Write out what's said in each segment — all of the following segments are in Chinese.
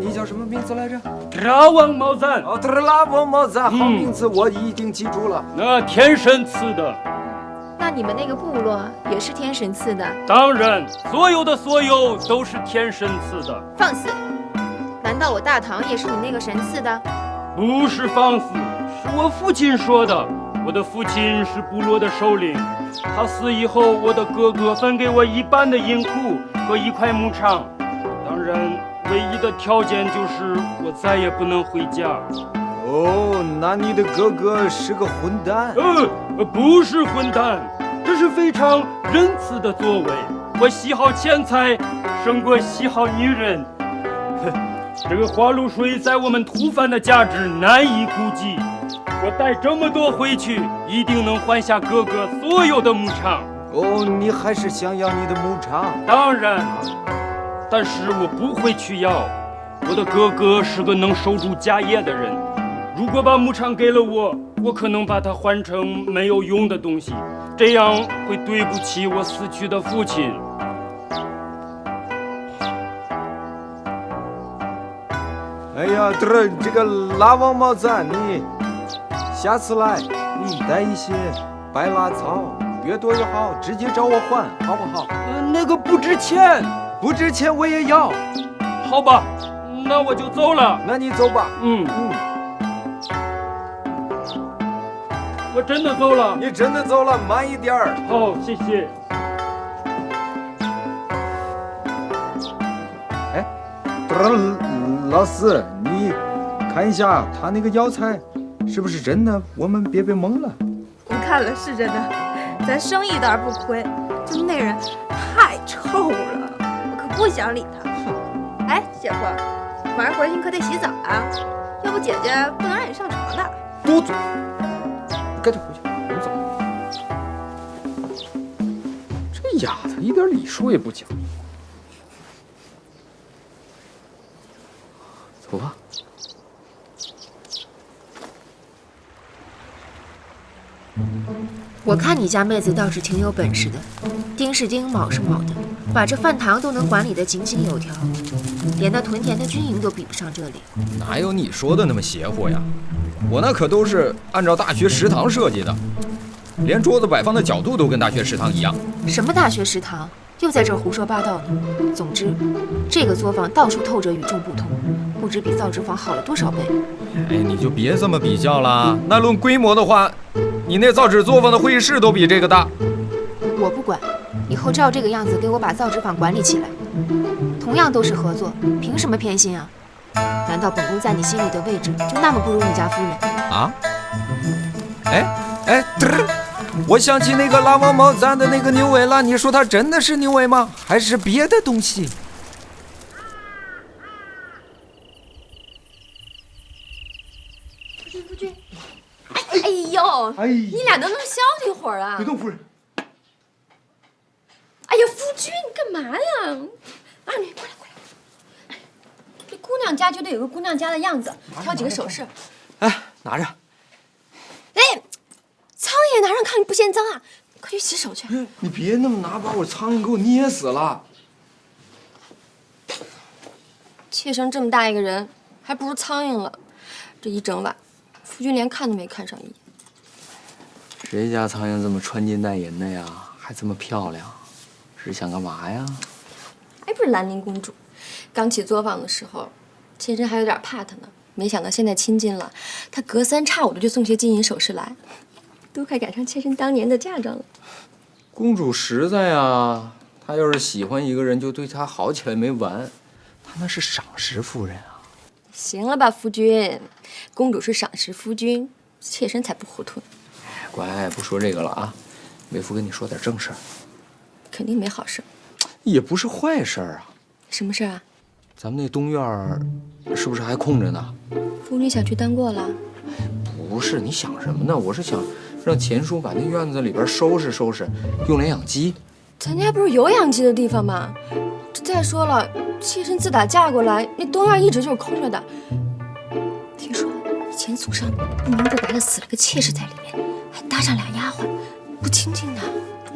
你叫什么名字来着？拉王毛赞。哦，拉王毛赞，好名字，我一定记住了。那天神赐的。那你们那个部落也是天神赐的？当然，所有的所有都是天神赐的。放肆！难道我大唐也是你那个神赐的？不是放肆，是我父亲说的。我的父亲是部落的首领，他死以后，我的哥哥分给我一半的银库和一块牧场。当然，唯一的条件就是我再也不能回家。哦，那你的哥哥是个混蛋？不是混蛋，这是非常仁慈的作为。我喜好钱财，胜过喜好女人。这个花露水在我们土蕃的价值难以估计。我带这么多回去，一定能换下哥哥所有的牧场。哦，你还是想要你的牧场？当然，但是我不会去要。我的哥哥是个能守住家业的人。如果把牧场给了我，我可能把它换成没有用的东西，这样会对不起我死去的父亲。哎呀，这个拉王毛赞，你下次来，带一些白蜡草，越多越好，直接找我换，好不好？那个不值钱，不值钱我也要。好吧，那我就走了。那你走吧。我真的走了。你真的走了，慢一点儿。好，谢谢。哎，老师，你看一下他那个药材是不是真的？我们别被蒙了。我看了是真的，咱生意倒是不亏，就那人太臭了，我可不想理他。哎，姐夫，晚上回去你可得洗澡啊，要不姐姐不能让你上床的。多嘴。赶紧回去，我们走。这个丫头一点礼数也不讲。走吧。我看你家妹子倒是挺有本事的，丁是丁，卯是卯的，把这饭堂都能管理得井井有条，连那屯田的军营都比不上这里。哪有你说的那么邪乎呀？我那可都是按照大学食堂设计的，连桌子摆放的角度都跟大学食堂一样。什么大学食堂？又在这儿胡说八道呢。总之，这个作坊到处透着与众不同，不知比造纸坊好了多少倍。哎，你就别这么比较啦。那论规模的话，你那造纸作坊的会议室都比这个大。我不管，以后照这个样子给我把造纸坊管理起来。同样都是合作，凭什么偏心啊？难道本宫在你心里的位置就那么不如你家夫人啊？我想起那个拉王毛赞的那个牛尾了，你说它真的是牛尾吗？还是别的东西？夫君，哎呦，你俩能消停会儿啊？别动，夫人。哎呀，夫君，你干嘛呀？二女，过来。这姑娘家就得有个姑娘家的样子，挑几个首饰。哎，拿着。哎，苍蝇哪让看你不嫌脏啊？快去洗手去。你别那么拿，把我苍蝇给我捏死了。妾身这么大一个人，还不如苍蝇了。这一整晚，夫君连看都没看上一眼。谁家苍蝇这么穿金戴银的呀？还这么漂亮，是想干嘛呀？哎，不是兰陵公主，刚起作坊的时候，妾身还有点怕她呢。没想到现在亲近了，她隔三差五的就送些金银首饰来，都快赶上妾身当年的嫁妆了。公主实在啊，她要是喜欢一个人，就对他好起来没完。她那是赏识夫人啊。行了吧，夫君，公主是赏识夫君，妾身才不糊涂。乖，不说这个了啊。为夫跟你说点正事儿。肯定没好事。也不是坏事儿啊。什么事啊？咱们那东院是不是还空着呢？夫君想去单过了？不是，你想什么呢？我是想让钱叔把那院子里边收拾收拾，用来养鸡。咱家不是有养鸡的地方吗？再说了，妾身自打嫁过来，那东院一直就是空着的。听说以前祖上不明不白的死了个妾室在里面，还搭上俩丫鬟，不清净的。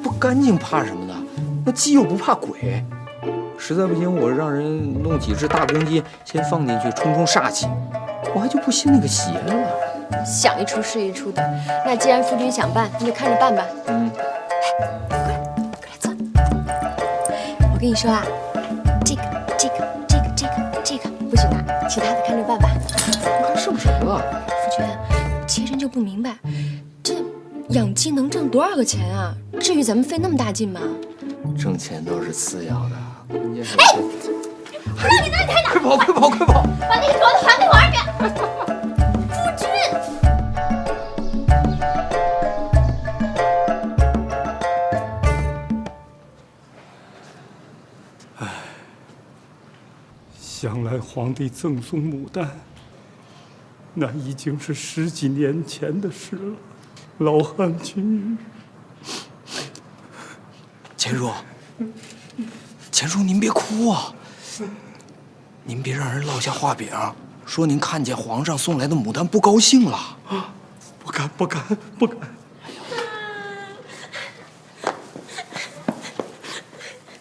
不干净怕什么的？那鸡又不怕鬼。实在不行，我让人弄几只大公鸡先放进去冲冲煞气。我还就不信那个邪了。想一出是一出的。那既然夫君想办，那就看着办吧。过来坐。我跟你说啊，这个不许拿，其他的看着办吧。看剩什么了？夫君，妾身就不明白，这养鸡能挣多少个钱啊？至于咱们费那么大劲吗？挣钱都是次要的，关键是……我让你在这儿呢！快跑！把那个镯子还给我二哥。夫君。想来皇帝赠送牡丹，那已经是10几年前的事了。老汉君，钱叔，您别哭啊！您别让人落下话柄，说您看见皇上送来的牡丹不高兴了。不敢。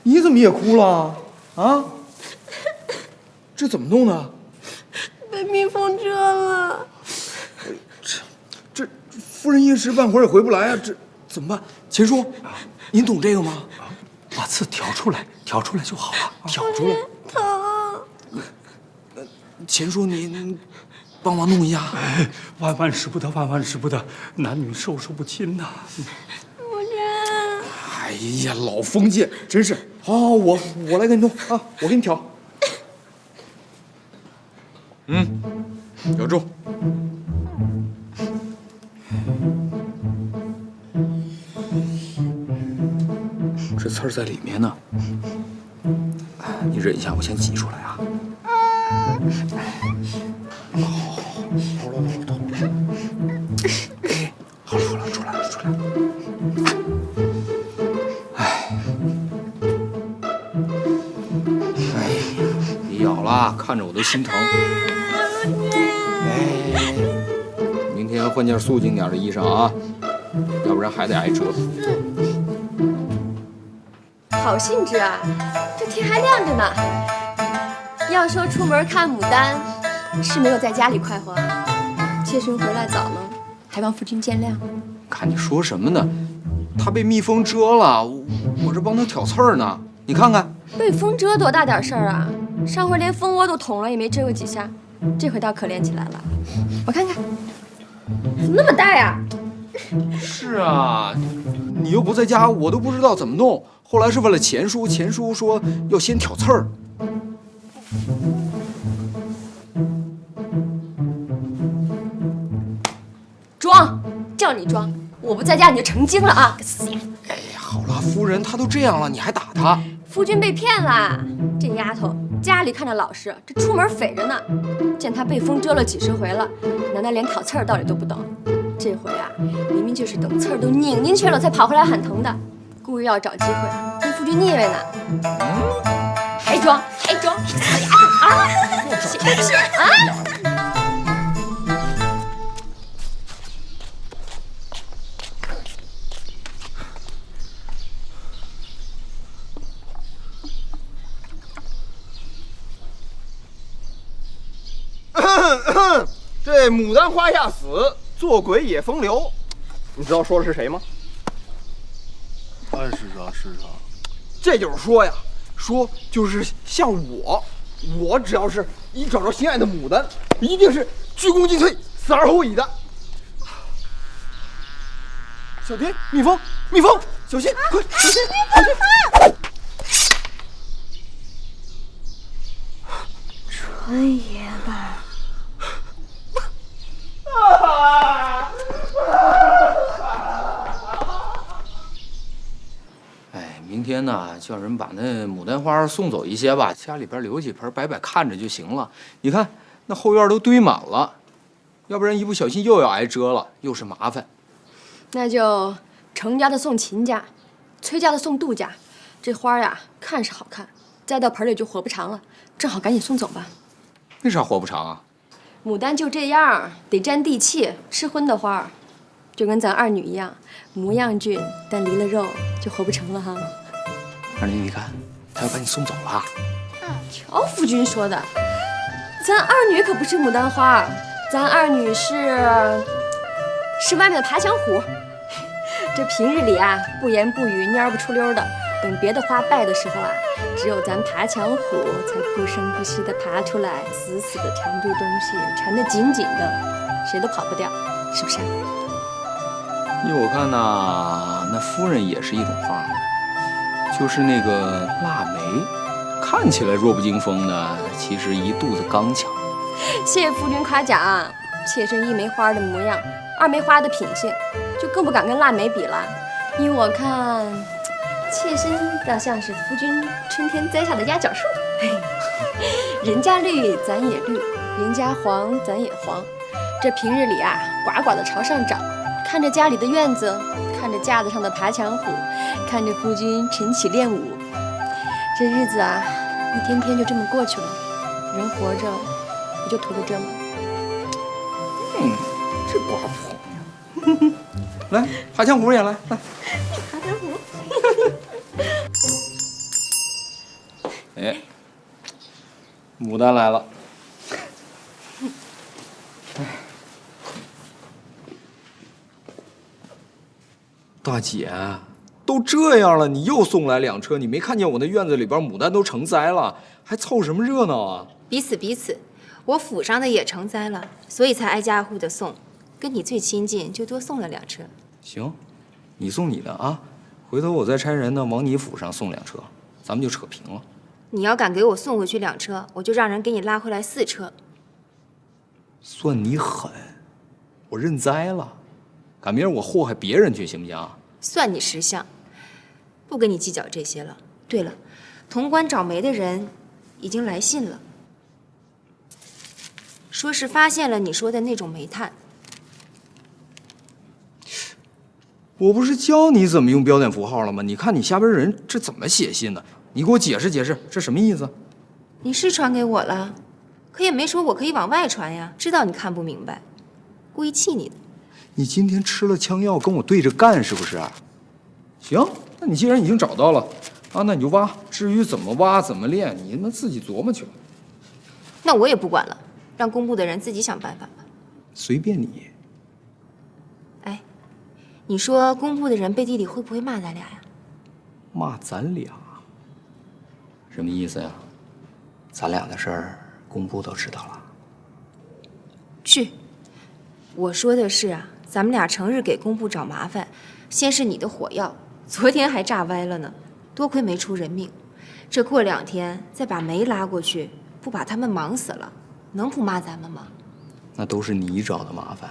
你怎么也哭了啊？这怎么弄的？被蜜蜂蛰了。这夫人一时半会儿也回不来啊，这怎么办？钱叔，您懂这个吗？把刺挑出来就好了。挑出来。疼。钱叔，您帮忙弄一下。万使不得，男女授受不亲呐。夫君。哎呀，老封建，真是。好，我来给你弄啊，我给你挑。咬住。这刺儿在里面呢，你忍一下，我先挤出来啊。好了，出来了。别咬了，看着我都心疼。明天换件素净点的衣裳啊，要不然还得挨折。好兴致啊，这天还亮着呢。要说出门看牡丹，是没有在家里快活。妾身回来早了，还望夫君见谅。看你说什么呢？他被蜜蜂蛰了，我这帮他挑刺儿呢。你看看，被蜂蛰多大点事儿啊？上回连蜂窝都捅了，也没蛰过几下，这回倒可怜起来了。我看看，怎么那么大呀？是啊，你又不在家，我都不知道怎么弄。后来是问了钱叔，钱叔说要先挑刺儿。装，叫你装，我不在家你就成精了啊！个死丫！哎呀，好了，夫人，他都这样了，你还打他？夫君被骗了，这丫头家里看着老实，这出门匪着呢。见她被蜂蛰了几十回了，难道连挑刺儿道理都不懂？这回啊，明明就是等刺儿都拧进去了才跑回来喊疼的，故意要找机会跟夫君腻歪呢。还装，死丫头啊！信不信啊？这牡丹花下死，做鬼也风流。你知道说的是谁吗？是啊。这就是说呀，说就是像我只要是一找着心爱的牡丹，一定是鞠躬尽瘁，死而后已的。小蝶，蜜蜂，小心，快，小心！纯爷吧。哎，明天呢，叫人把那牡丹花送走一些吧，家里边留几盆摆摆看着就行了。你看那后院都堆满了，要不然一不小心又要挨蛰了，又是麻烦。那就程家的送秦家，崔家的送杜家。这花呀，看是好看，栽到盆里就活不长了，正好赶紧送走吧。为啥活不长啊？牡丹就这样，得沾地气，吃荤的花，就跟咱二女一样，模样俊，但离了肉就活不成了哈。二女，你看他要把你送走了。乔夫君说的，咱二女可不是牡丹花，咱二女是外面的爬墙虎。这平日里啊，不言不语，蔫不出溜的。等别的花败的时候啊，只有咱爬墙虎才不声不息地爬出来，死死地缠住东西，缠得紧紧的，谁都跑不掉，是不是？依我看呐，那夫人也是一种花，就是那个腊梅，看起来弱不禁风的，其实一肚子刚强。谢谢夫君夸奖，妾身一梅花的模样，二梅花的品性，就更不敢跟腊梅比了。依我看，妾身倒像是夫君春天栽下的鸭脚树，人家绿咱也绿，人家黄咱也黄。这平日里啊，呱呱的朝上长，看着家里的院子，看着架子上的爬墙虎，看着夫君晨起练武，这日子啊，一天天就这么过去了。人活着，不就图个这吗？这寡妇，来爬墙虎也来，来。爬墙虎。哎，牡丹来了。大姐，都这样了，你又送来2车，你没看见我那院子里边牡丹都成灾了，还凑什么热闹啊？彼此，我府上的也成灾了，所以才挨家挨户的送。跟你最亲近，就多送了2车。行，你送你的啊，回头我再差人呢往你府上送2车，咱们就扯平了。你要敢给我送回去2车，我就让人给你拉回来4车。算你狠，我认栽了。赶明儿我祸害别人去，行不行？算你识相，不跟你计较这些了。对了，潼关找煤的人已经来信了，说是发现了你说的那种煤炭。我不是教你怎么用标点符号了吗？你看你下边人这怎么写信呢？你给我解释解释，这什么意思？你是传给我了，可也没说我可以往外传呀。知道你看不明白，故意气你的。你今天吃了枪药，跟我对着干是不是？行，那你既然已经找到了，啊，那你就挖。至于怎么挖、怎么练，你们自己琢磨去吧。那我也不管了，让工部的人自己想办法吧。随便你。哎，你说工部的人背地里会不会骂咱俩呀？骂咱俩？什么意思呀？咱俩的事儿，工部都知道了。去，我说的是啊，咱们俩成日给工部找麻烦，先是你的火药，昨天还炸歪了呢，多亏没出人命。这过2天再把煤拉过去，不把他们忙死了，能不骂咱们吗？那都是你找的麻烦。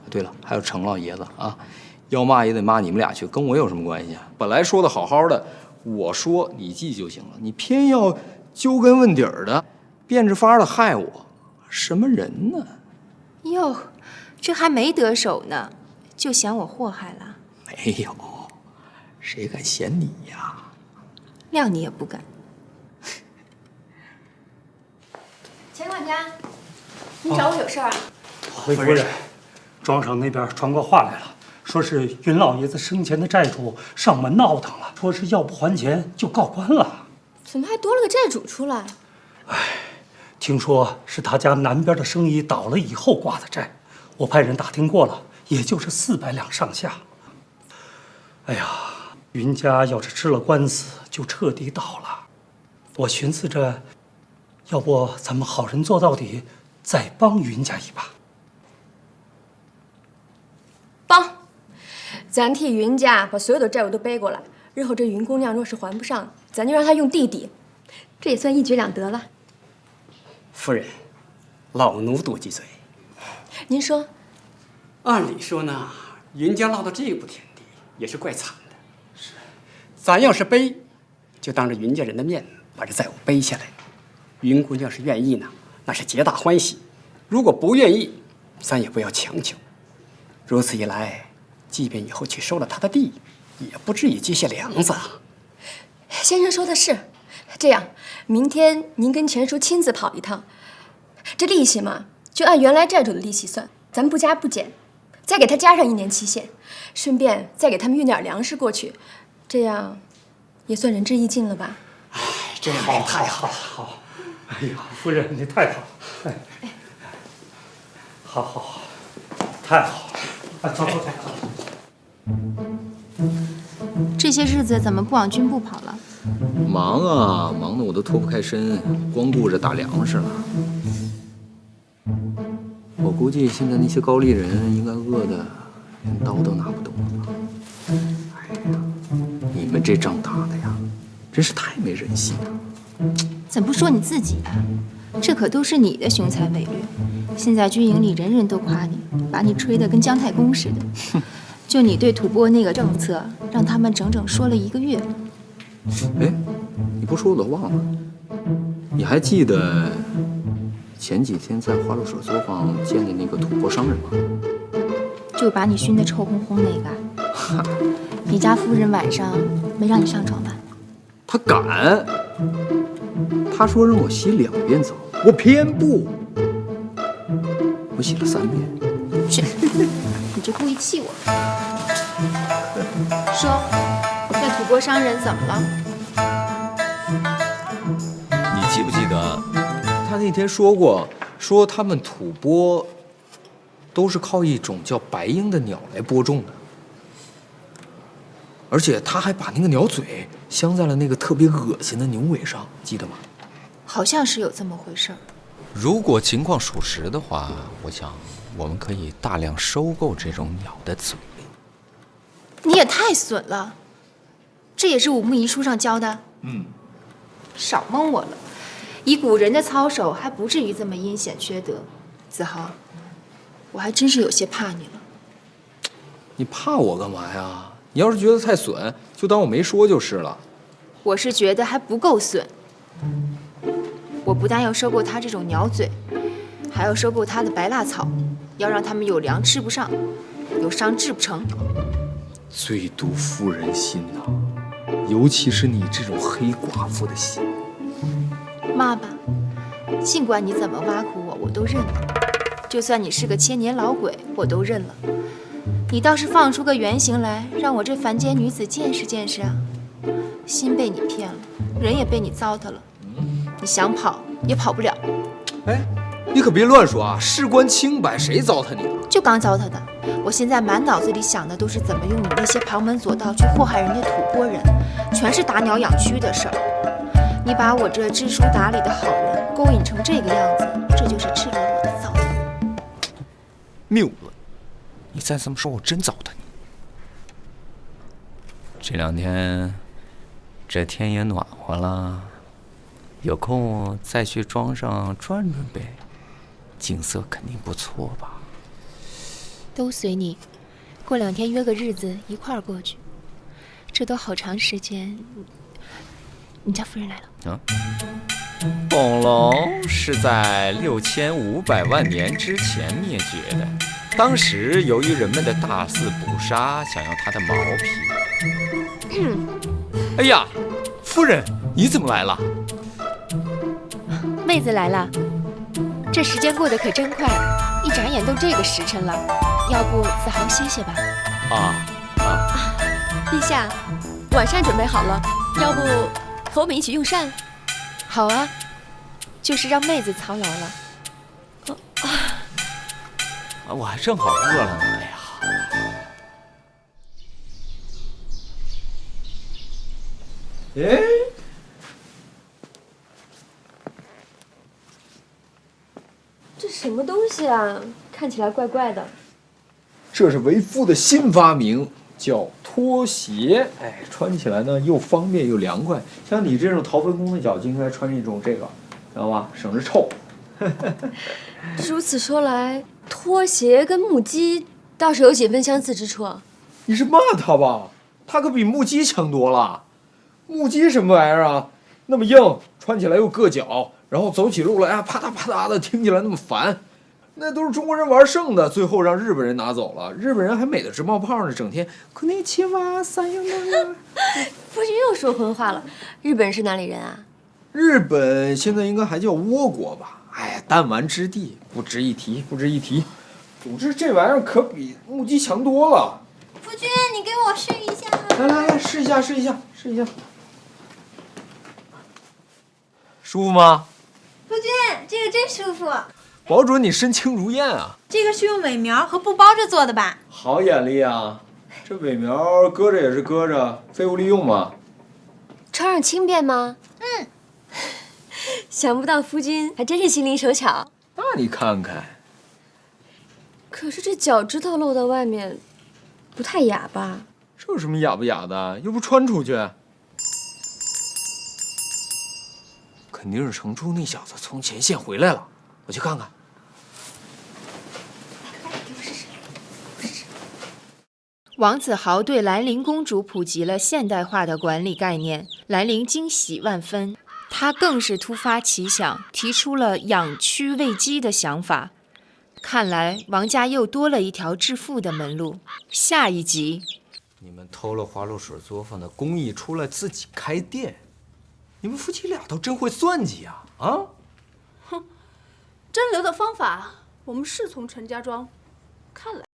对了，还有程老爷子啊，要骂也得骂你们俩去，跟我有什么关系啊？本来说的好好的，我说你记就行了，你偏要究根问底儿的，变着法的害我，什么人呢？哟，这还没得手呢，就嫌我祸害了？没有，谁敢嫌你呀？谅你也不敢。钱管家，你找我有事儿啊？回夫人，庄上那边传过话来了，说是云老爷子生前的债主上门闹腾了，说是要不还钱就告官了。怎么还多了个债主出来？听说是他家南边的生意倒了以后挂的债，我派人打听过了，也就是400两上下。哎呀，云家要是吃了官司，就彻底倒了。我寻思着，要不咱们好人做到底，再帮云家一把。帮，咱替云家把所有的债务都背过来，日后这云姑娘若是还不上，咱就让她用地抵，这也算一举两得了。夫人，老奴多忌嘴。您说，按理说呢，云家落到这步田地，也是怪惨的。是，咱要是背，就当着云家人的面把这债务背下来。云姑娘是愿意呢，那是皆大欢喜；如果不愿意，咱也不要强求。如此一来，即便以后去收了她的地，也不至于结下梁子啊。先生说的是。这样，明天您跟钱叔亲自跑一趟，这利息嘛，就按原来债主的利息算，咱不加不减，再给他加上1年期限，顺便再给他们运点粮食过去，这样也算仁至义尽了吧？这样好，太好了。好。哎呀，夫人，你太好了。哎，好，太好了。啊，走。这些日子怎么不往军部跑了？忙啊，忙得我都脱不开身，光顾着打粮食了。我估计现在那些高丽人应该饿得连刀都拿不动了吧？哎呀，你们这仗打的呀，真是太没人性了。怎么不说你自己啊？这可都是你的雄才伟略。现在军营里人人都夸你，把你吹得跟姜太公似的。就你对吐蕃那个政策，让他们整整说了1个月。哎，你不说我都忘了。你还记得前几天在花露水作坊见的那个吐蕃商人吗？就把你熏得臭烘烘那个。你家夫人晚上没让你上床吧？他敢。他说让我洗2遍澡，我偏不。我洗了3遍。去，你这故意气我。说，那吐蕃商人怎么了？你记不记得他那天说过，说他们吐蕃都是靠一种叫白鹰的鸟来播种的，而且他还把那个鸟嘴镶在了那个特别恶心的牛尾上，记得吗？好像是有这么回事儿。如果情况属实的话，我想我们可以大量收购这种鸟的嘴。你也太损了，这也是武穆遗书上教的。少蒙我了，以古人的操守，还不至于这么阴险缺德。子豪，我还真是有些怕你了。你怕我干嘛呀？你要是觉得太损，就当我没说就是了。我是觉得还不够损。我不但要收购他这种鸟嘴，还要收购他的白蜡草，要让他们有粮吃不上，有伤治不成。最毒妇人心呐，尤其是你这种黑寡妇的心。妈吧，尽管你怎么挖苦我，我都认了。就算你是个千年老鬼，我都认了。你倒是放出个原形来，让我这凡间女子见识见识啊！心被你骗了，人也被你糟蹋了。你想跑也跑不了。哎，你可别乱说啊！事关清白，谁糟蹋你了？就刚糟蹋的。我现在满脑子里想的都是怎么用你那些旁门左道去祸害人家吐蕃人，全是打鸟养蛆的事儿。你把我这知书达理的好人勾引成这个样子，这就是赤裸裸的糟蹋。谬论！你再这么说，我真糟蹋你。这2天，这天也暖和了，有空再去庄上转转呗，景色肯定不错吧？都随你，过2天约个日子一块儿过去。这都好长时间。你家夫人来了。恐龙是在6500万年之前灭绝的，当时由于人们的大肆捕杀，想要它的毛皮。哎呀，夫人，你怎么来了？妹子来了。这时间过得可真快，一眨眼都这个时辰了。要不子豪歇歇吧？陛下，晚膳准备好了，要不和我们一起用膳？好啊，就是让妹子操劳了。我还正好饿了呢。哎呀，哎，这什么东西啊？看起来怪怪的。这是为父的新发明，叫拖鞋。哎，穿起来呢又方便又凉快。像你这种陶分工的脚就应该穿一种这个，知道吧？省着臭。如此说来，拖鞋跟木屐倒是有几分相似之处。你是骂他吧？他可比木屐强多了。木屐什么玩意儿啊？那么硬，穿起来又硌脚，然后走起路来啊啪嗒啪嗒的，听起来那么烦。那都是中国人玩剩的，最后让日本人拿走了。日本人还美得直冒泡呢，整天こんにちはさよなら。夫君又说荤话了。日本人是哪里人啊？日本现在应该还叫倭国吧？哎呀，弹丸之地，不值一提，不值一提。总之这玩意儿可比木屐强多了。夫君，你给我试一下。来来来，试一下，试一下，试一下。舒服吗？夫君，这个真舒服。保准你身轻如燕啊！这个是用尾苗和布包着做的吧？好眼力啊！这尾苗搁着也是搁着，废物利用嘛。穿上轻便吗？嗯。想不到夫君还真是心灵手巧。那你看看，可是这脚趾头露到外面，不太雅吧？这有什么雅不雅的？又不穿出去。肯定是程初那小子从前线回来了，我去看看。王子豪对兰陵公主普及了现代化的管理概念，兰陵惊喜万分。他更是突发奇想，提出了养蛆喂鸡的想法。看来王家又多了一条致富的门路。下一集，你们偷了花露水作坊的工艺出来自己开店，你们夫妻俩倒真会算计呀！啊，真流的方法，我们是从陈家庄看来